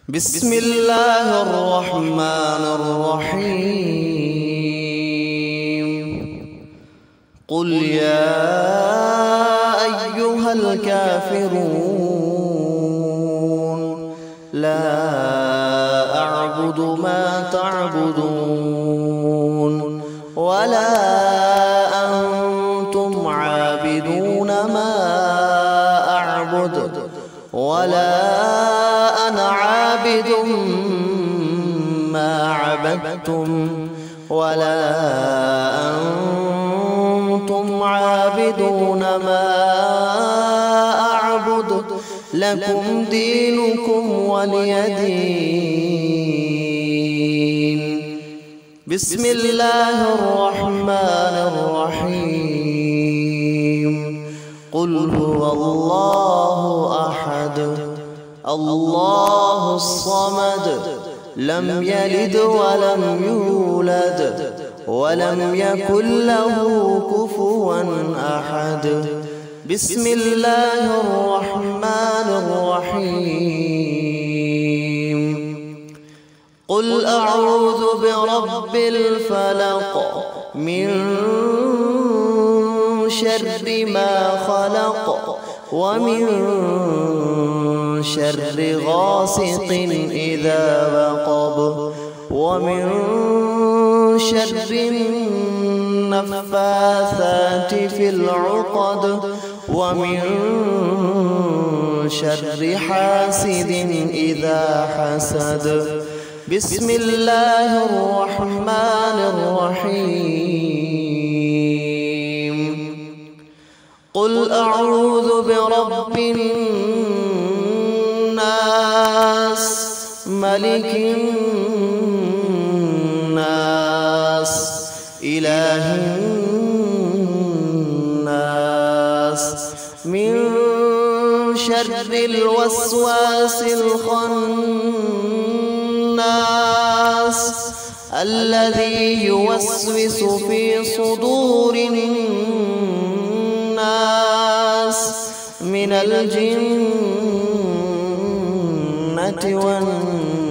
بسم الله الرحمن الرحيم. قل يا أيها الكافرون لا أعبد ما تعبدون ولا أنتم عابدون ما أعبد ولا أنا عابد ما عبدتم ولا أنتم عابدون ما أعبد لكم دينكم ولي دين. بسم الله الرحمن الرحيم. قل هو الله أحد الله الصمد لم يلد ولم يولد ولم يكن له كفوا أحد. بسم الله الرحمن الرحيم. قل أعوذ برب الفلق من شر ما خلق ومن شر غاسق إذا وقب ومن شر النفاثات في العقد ومن شر حاسد إذا حسد. بسم الله الرحمن الرحيم. قل أعوذ برب الناس ملك الناس إله الناس من شر الوسواس الخناس الذي يوسوس في صدور الناس من الجنة والناس.